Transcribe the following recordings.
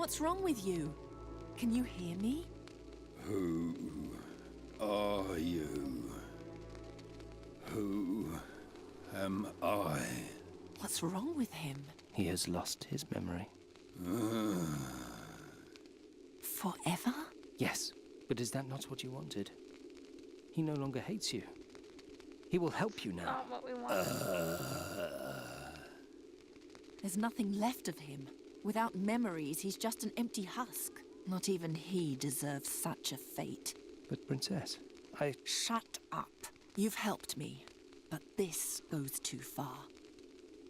What's wrong with you? Can you hear me? Who are you? Who am I? What's wrong with him? He has lost his memory. Forever? Yes, but is that not what you wanted? He no longer hates you. He will help you now. Not what we want. There's nothing left of him. Without memories, he's just an empty husk. Not even he deserves such a fate. But Princess, Shut up. You've helped me, but this goes too far.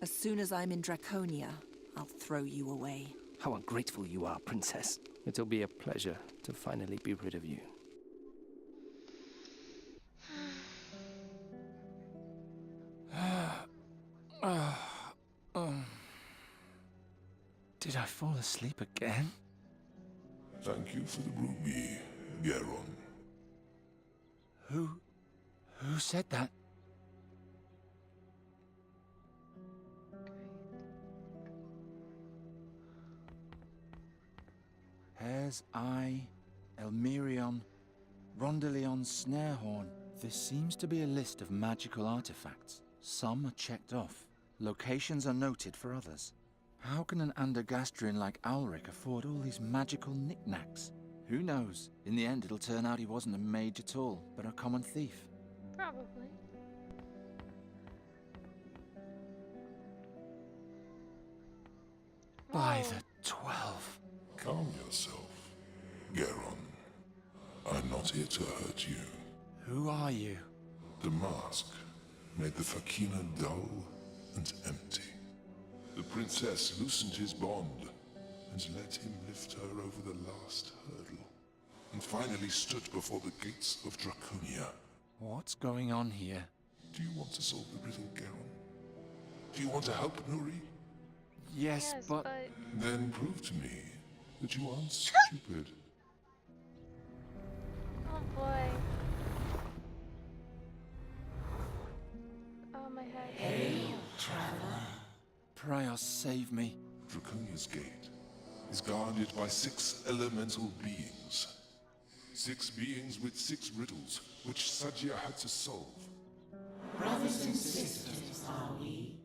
As soon as I'm in Draconia, I'll throw you away. How ungrateful you are, Princess. It'll be a pleasure to finally be rid of you. Did I fall asleep again? Thank you for the ruby, Geron. Who said that? Hare's Eye, Elmerion, Rondeleon's Snarehorn. This seems to be a list of magical artifacts. Some are checked off. Locations are noted for others. How can an Andergastrian like Alric afford all these magical knickknacks? Who knows? In the end, it'll turn out he wasn't a mage at all, but a common thief. Probably. By Whoa. the 12. Calm yourself, Geron. I'm not here to hurt you. Who are you? The mask made the Fakina dull and empty. The princess loosened his bond and let him lift her over the last hurdle, and finally stood before the gates of Draconia. What's going on here? Do you want to solve the riddle, Geron? Do you want to help Nuri? Yes, but... Then prove to me that you aren't stupid. Oh boy. Oh my head. Hail, traveler. Prios, save me. Draconia's gate is guarded by 6 elemental beings. 6 beings with 6 riddles, which Sadia had to solve. Brothers and sisters are we,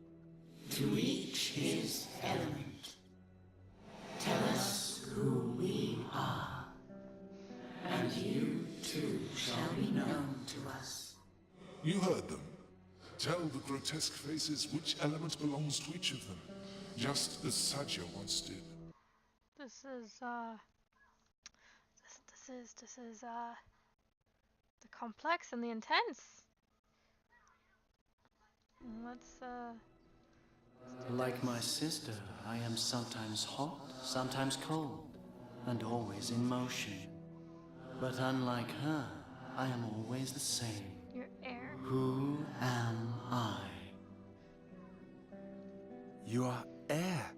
to each his element. Tell us who we are, and you too shall be known to us. You heard them. Tell the grotesque faces which element belongs to each of them, just as Sadia once did. This is the complex and the intense. Let's Like my sister, I am sometimes hot, sometimes cold, and always in motion. But unlike her, I am always the same. your air. Who am I? You are air.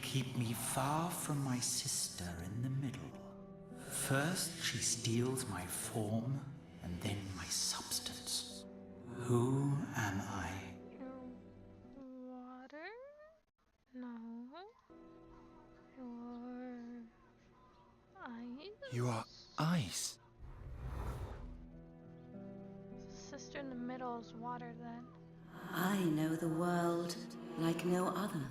Keep me far from my sister in the middle. First she steals my form, and then my substance. Who am I? Your water? No. Your ice? You are ice. Sister in the middle is water then. I know the world like no other.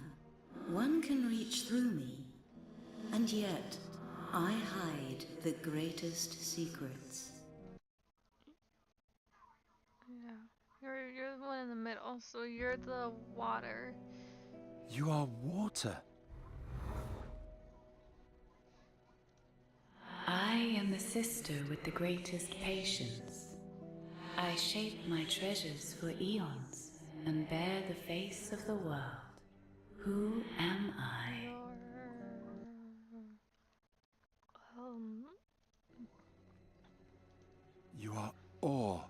One can reach through me, and yet I hide the greatest secrets. Yeah. You're the one in the middle, so you're the water. You are water. I am the sister with the greatest patience. I shape my treasures for eons and bear the face of the world. Who am I? You are ore.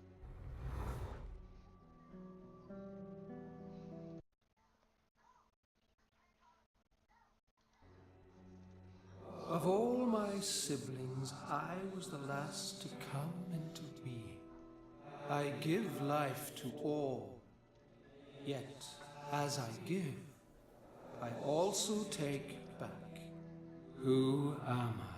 Of all my siblings, I was the last to come into being. I give life to all, yet as I give, I also take back. Who am I?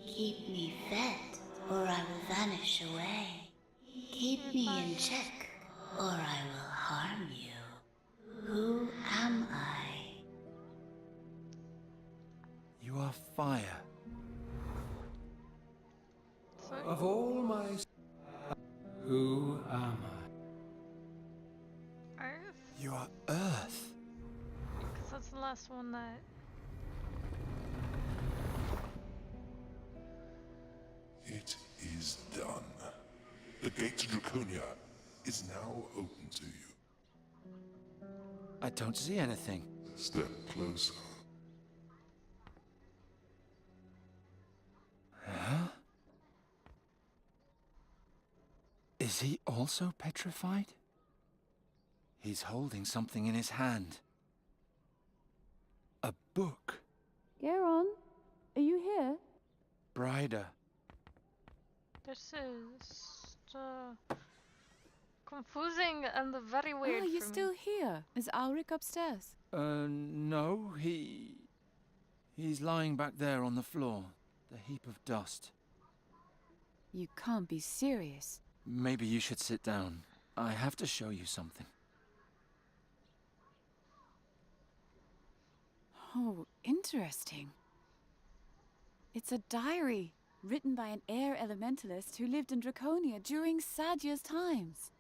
Keep me fed, or I will vanish away. Keep me in check, or I will harm you. Who am I? You are fire. Of all my... Who am I? Earth? You are earth. Because that's the last one that... It is done. The gate to Draconia is now open to you. I don't see anything. Step closer. Huh? Is he also petrified? He's holding something in his hand. A book. Garon, are you here? Brider. This is confusing and very weird Oh, you're for still me. here. Is Ulrich upstairs? No, he's lying back there on the floor. The heap of dust. You can't be serious. Maybe you should sit down. I have to show you something. Oh, interesting. It's a diary written by an air elementalist who lived in Draconia during Sadya's times.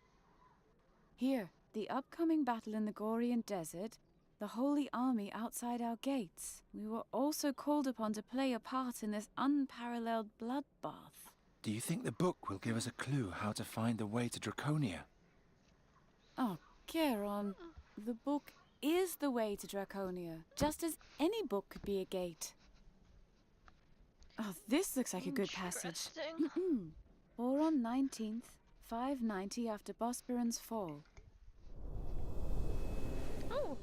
Here, the upcoming battle in the Gorian Desert, the Holy Army outside our gates. We were also called upon to play a part in this unparalleled bloodbath. Do you think the book will give us a clue how to find the way to Draconia? Oh, Garon, the book is the way to Draconia, just as any book could be a gate. Oh, this looks like a good passage. Boron 19th, 590 after Bosporan's fall. Oh,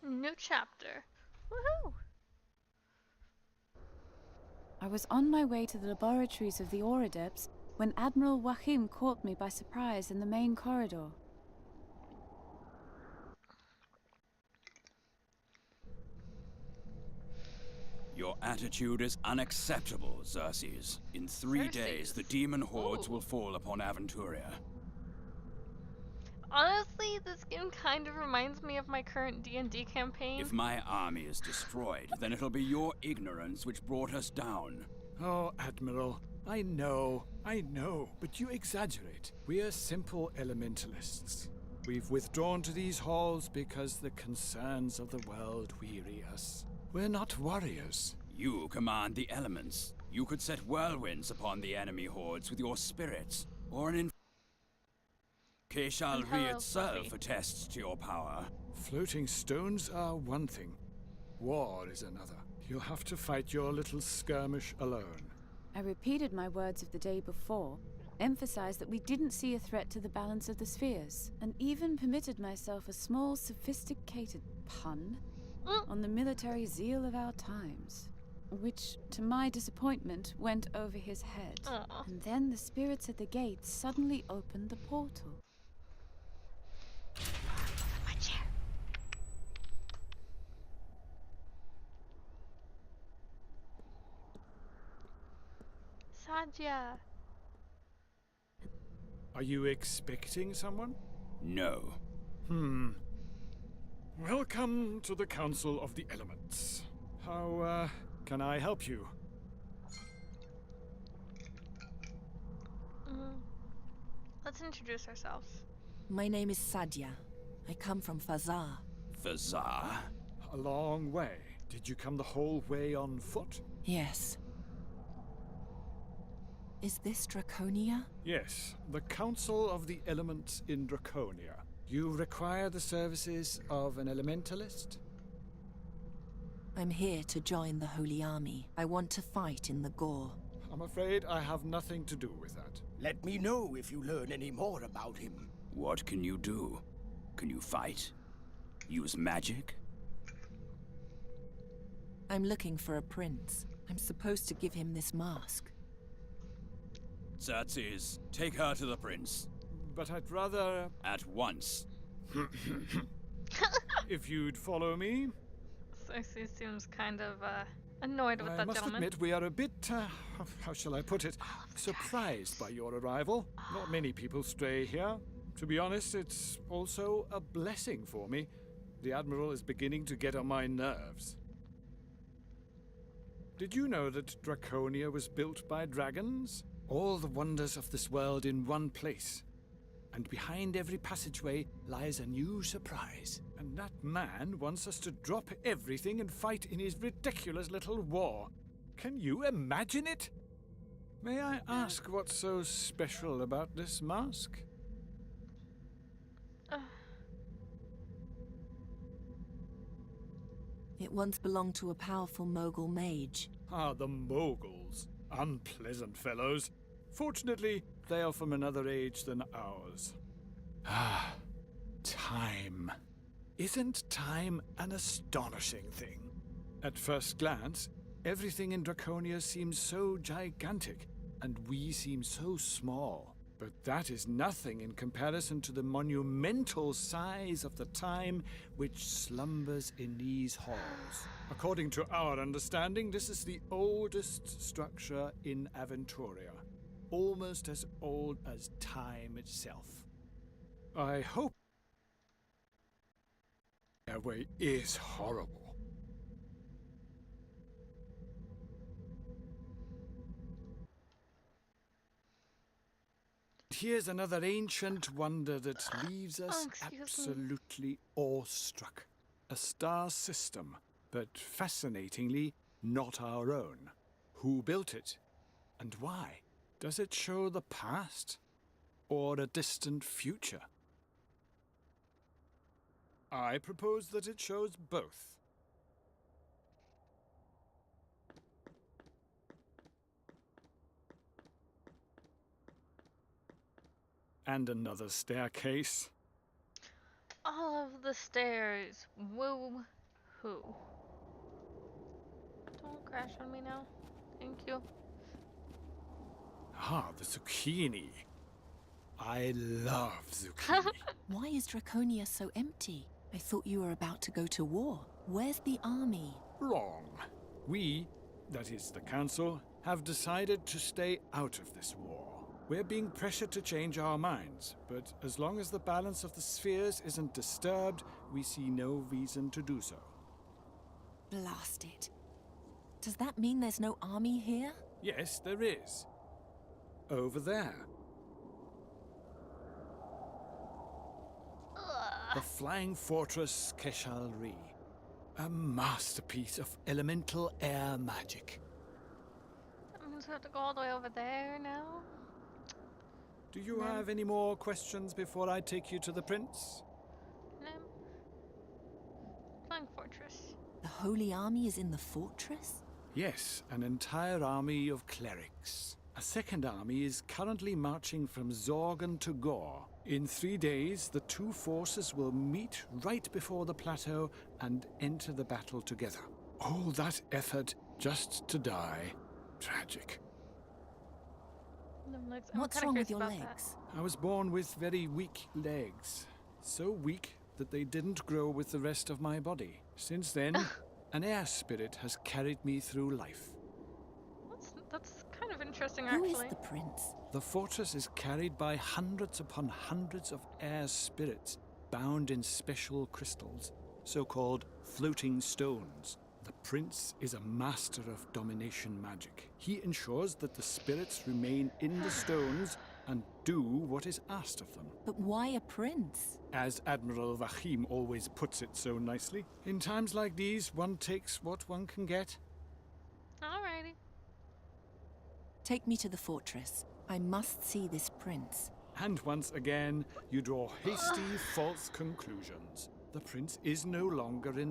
new chapter. Woohoo! I was on my way to the laboratories of the Auradepts when Admiral Wahim caught me by surprise in the main corridor. Your attitude is unacceptable, Xerxes. In 3 days, the demon hordes will fall upon Aventuria. Honestly, this game kind of reminds me of my current D&D campaign. If my army is destroyed, then it'll be your ignorance which brought us down. Oh, Admiral, I know, but you exaggerate. We are simple elementalists. We've withdrawn to these halls because the concerns of the world weary us. We're not warriors. You command the elements. You could set whirlwinds upon the enemy hordes with your spirits, or an Keshalri itself attests to your power. Floating stones are one thing. War is another. You'll have to fight your little skirmish alone. I repeated my words of the day before, emphasized that we didn't see a threat to the balance of the spheres, and even permitted myself a small, sophisticated pun on the military zeal of our times, which, to my disappointment, went over his head. And then the spirits at the gates suddenly opened the portal. My chair. Sadya. Are you expecting someone? No. Welcome to the Council of the Elements. How, can I help you? Let's introduce ourselves. My name is Sadya. I come from Fazar. Fazar? A long way. Did you come the whole way on foot? Yes. Is this Draconia? Yes, the Council of the Elements in Draconia. You require the services of an elementalist? I'm here to join the Holy Army. I want to fight in the Gore. I'm afraid I have nothing to do with that. Let me know if you learn any more about him. What can you do? Can you fight? Use magic? I'm looking for a prince. I'm supposed to give him this mask. Xerxes, take her to the prince. But I'd rather... At once. If you'd follow me. Cersei seems kind of annoyed with I that must gentleman. admit we are a bit, how shall I put it, surprised by your arrival. Not many people stray here. To be honest, it's also a blessing for me. The Admiral is beginning to get on my nerves. Did you know that Draconia was built by dragons? All the wonders of this world in one place. And behind every passageway lies a new surprise. And that man wants us to drop everything and fight in his ridiculous little war. Can you imagine it? May I ask what's so special about this mask? It once belonged to a powerful Mogul mage. Ah, the Moguls. Unpleasant fellows. Fortunately, they are from another age than ours. Ah, time. Isn't time an astonishing thing? At first glance, everything in Draconia seems so gigantic, and we seem so small. But that is nothing in comparison to the monumental size of the time which slumbers in these halls. According to our understanding, this is the oldest structure in Aventuria, almost as old as time itself. I hope the airway is horrible. Here's another ancient wonder that leaves us absolutely awestruck. A star system, but fascinatingly not our own. Who built it? And why? Does it show the past or a distant future? I propose that it shows both. And another staircase. All of the stairs. Woo hoo. Don't crash on me now. Thank you. Ah, the zucchini. I love zucchini. Why is Draconia so empty? I thought you were about to go to war. Where's the army? Wrong. We, that is the Council, have decided to stay out of this war. We're being pressured to change our minds, but as long as the balance of the spheres isn't disturbed, we see no reason to do so. Blast it. Does that mean there's no army here? Yes, there is. Over there. The Flying Fortress Keshalri. A masterpiece of elemental air magic. I'm just have to go all the way over there now. Do you have any more questions before I take you to the prince? No. Flying Fortress. The Holy Army is in the fortress? Yes, an entire army of clerics. A second army is currently marching from Zorgan to Gore. In 3 days, the two forces will meet right before the plateau and enter the battle together. All that effort just to die. Tragic. What's wrong with your legs? I was born with very weak legs. So weak that they didn't grow with the rest of my body. Since then, an air spirit has carried me through life. That's kind of interesting, Who actually. is the prince? The fortress is carried by hundreds upon hundreds of air spirits, bound in special crystals, so-called floating stones. The prince is a master of domination magic. He ensures that the spirits remain in the stones and do what is asked of them. But why a prince? As Admiral Vahim always puts it so nicely, in times like these, one takes what one can get. Alrighty. Take me to the fortress. I must see this prince. And once again, you draw hasty, false conclusions. The prince is no longer in